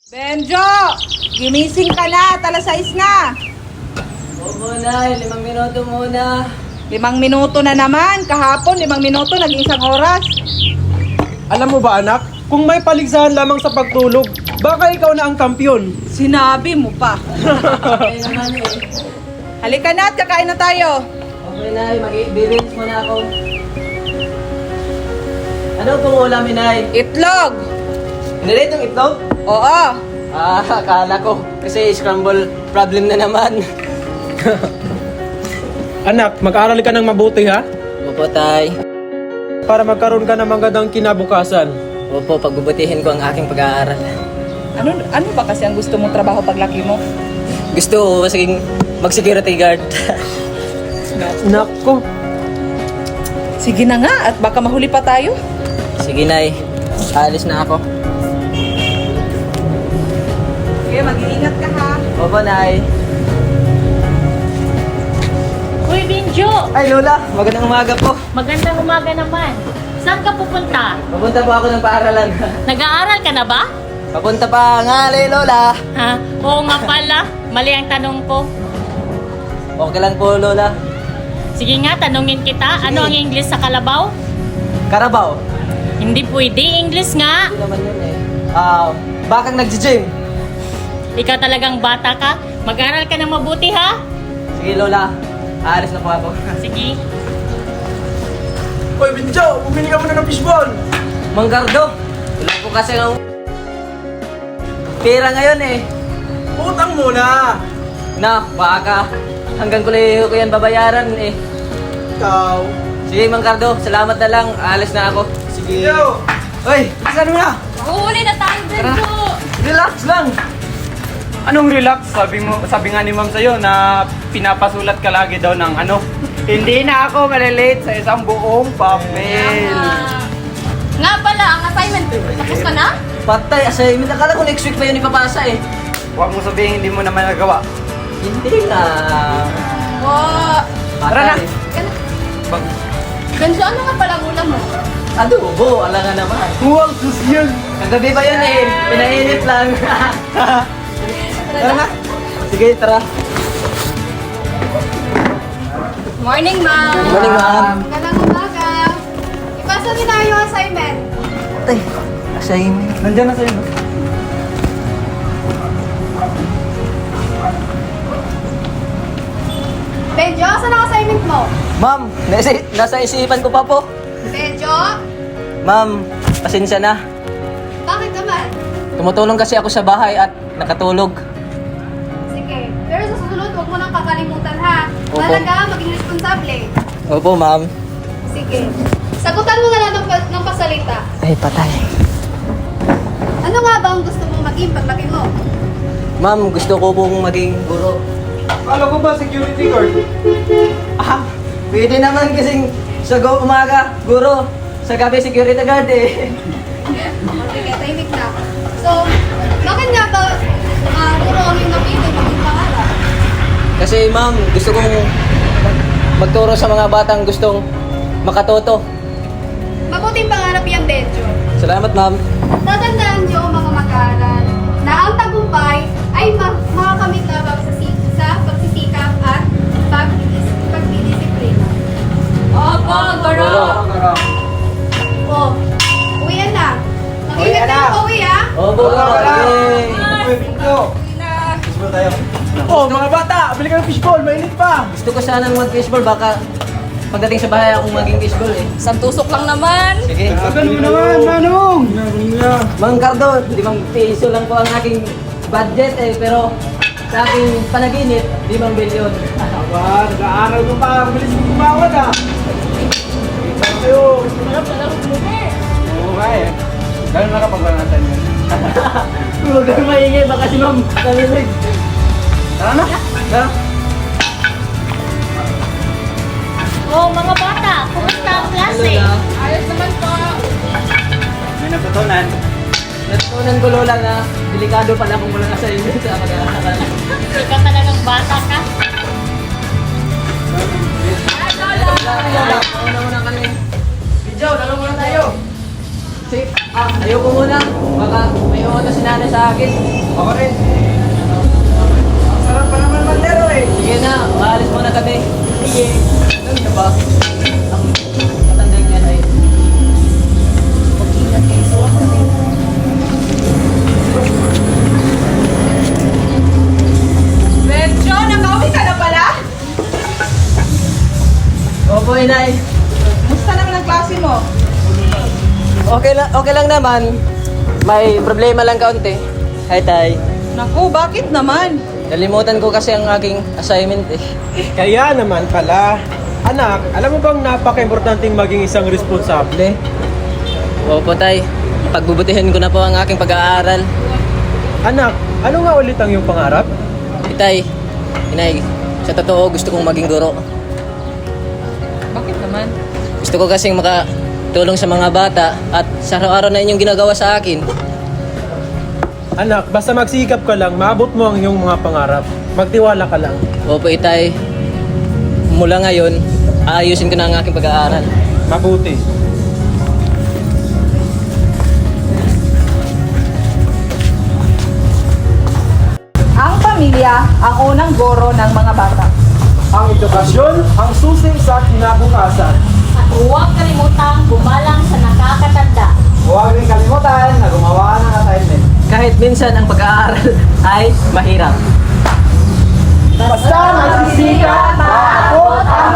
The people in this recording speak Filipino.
Benjo! Gimising ka na! Talas-6 na! Oo Nay, 5 minuto muna. 5 minuto na naman. Kahapon, 5 minuto, naging 1 oras. Alam mo ba anak, kung may paligsahan lamang sa pagtulog, baka ikaw na ang kampiyon. Sinabi mo pa. Okay naman eh. Halika na at kakain na tayo. Okay Nay, mag-i-bibins muna ako. Ano pong ulam Nay? Itlog! Hindi itong itlog? Oo. Akala ko. Kasi scramble problem na naman. Anak, mag-aral ka ng mabuti ha, Opo Tay. para magkaroon ka ng magandang kinabukasan. Opo, pagbubutihin ko ang aking pag-aaral. Ano ba kasi ang gusto mong trabaho paglaki mo? Gusto ko kasi mag-security guard. Nako, Sige na nga at baka mahuli pa tayo. Sige Nay, alis na ako. Sige, mag-iingat ka ha. Opo Nay. Uy, Binjo! Ay Lola, magandang umaga po. Magandang umaga naman. Saan ka pupunta? Papunta po ako ng paaralan. Nag-aaral ka na ba? Papunta pa nga Lola. Ha? Oo nga pala. Mali ang tanong ko. Okay lang po Lola. Sige nga, tanungin kita. Sige. Ano ang English sa kalabaw? Karabaw. Hindi pwede. English nga. Hindi naman yun eh. Bakang nag-gym. Ikaw talagang bata ka. Mag-aral ka na mabuti, ha? Sige Lola, aalis na po ako. Sige. Hoy Binjo, bumili ka muna ng fishball. Mang Gardo, wala po kasi ng pera ngayon eh. Utang muna. Na, baka hanggang ko yan babayaran eh. Ikaw. Sige Mang Gardo, salamat na lang. Aalis na ako. Sige. Yo. Hoy, saan mo na? Huli na tayo, Binjo! Relax lang. Anong relax? Sabi nga ni ma'am sa'yo na pinapasulat ka lagi daw ng ano. Hindi na ako malilate sa isang buong papel. Nga pala, ang assignment. Tapos ka na? Patay, assignment. Akala ko next week pa yun ipapasa eh. Huwag mo sabihin hindi mo naman nagawa. Hindi na. Wow! Tara na. Benjo, ano nga pala ulam mo? Adobo, ala nga naman. Huwag susyan. Kagabi pa yun eh. Pinainit lang. Tara na. Sige, tara. Morning, ma'am. Morning, ma'am. Magandang umaga. Ipasa din na yung assignment. Patay, assignment. Nandiyan na sa'yo. Benjo, saan ang assignment mo? Ma'am, nasa isipan ko pa po. Benjo? Ma'am, pasensya na. Bakit naman? Tumutulong kasi ako sa bahay at nakatulog. Sige. Pero sa susunod, huwag mo nang kakalimutan, ha? Opo. Mahalaga, maging responsable. Opo, ma'am. Sige. Sagutan mo na lang ng pasalita. Ay, patay. Ano nga ba ang gusto mong maging paglaki mo? Ma'am, gusto ko pong maging guro. Kala ko ba security guard? Pwede naman kasing sa umaga, guro. Sa gabi, security guard eh. Sige, tahimik na. So, bakit nga ba guro ang yung napili maging pangarap? Kasi ma'am, gusto kong magturo sa mga batang gustong makatoto. Mabuting pangarap yan, Benjo. Salamat, ma'am. Tatandaan niyo, mga mag-aaral, na ang tagumpay ay makakamit lamang sa pagsisikap at pagdidisiplina. Opo, guro! Oh, uwian na. Uwian Mag-ingat na. kayo pa uwi, ha? Opo, yay! Hoy Binjo. Fishball tayo. Oh, mga bata, bili ka ng fishball, mainit pa. Gusto ko sanang mag-fishball, baka pagdating sa bahay akong maging fishball eh. Santusok lang naman. Sige. Tagal mo naman, Manong. Mang Cardo, 5 piso lang po ang aking budget eh, pero sa aking panaginip, 5 bilyon. Aba, nag-aaral mo pa. Bilis mo kumawad ah. Tayo. Oo nga eh. Gano'n nakapagbanatan yun? Huwag kang maingay, baka si ma'am nalilig. Tara na. Tara. Oh, mga bata, kumusta ang klase? Ayos naman po. May natutunan. Natutunan ko Lola na delikado pala kung walang assignment sa pag-aaral. Ikaw talagang bata ka. Lola, una kami. Video, dalawa muna tayo. Ayoko muna. Baka may utos si nanay kayo sa akin. Ako rin. Ang sarap pa naman maglaro eh. Sige na, maalis muna kami. Sige. Ano na ba? Ang matandang yan ay... Mag-ingat kayo sa wakas eh. Benjo, nakauwi ka na pala? Opo, inay. Musta naman ang klase mo? Okay lang naman. May problema lang kaunti. Hi, Tay. Naku, bakit naman? Nalimutan ko kasi ang aking assignment eh. Kaya naman pala, anak, alam mo bang napaka-importanting maging isang responsable? Opo, Tay. Pagbubutihin ko na po ang aking pag-aaral. Anak, ano nga ulit ang iyong pangarap? Tay, inay, sa totoo gusto kong maging guro. Bakit naman? Gusto ko kasing makatulong sa mga bata at sa araw-araw na inyong ginagawa sa akin. Anak, basta magsikap ka lang, maabot mo ang iyong mga pangarap. Magtiwala ka lang. Opo, Itay. Mula ngayon, aayusin ko na ang aking pag-aaral. Mabuti. Ang pamilya ang unang guro ng mga bata. Ang edukasyon, ang susi sa kinabukasan. At huwag kalimutang gumalang sa nakakatanda. Huwag rin kalimutan na gumawa ng assignment. Kahit minsan ang pag-aaral ay mahirap. Basta magsisikap, maabot ang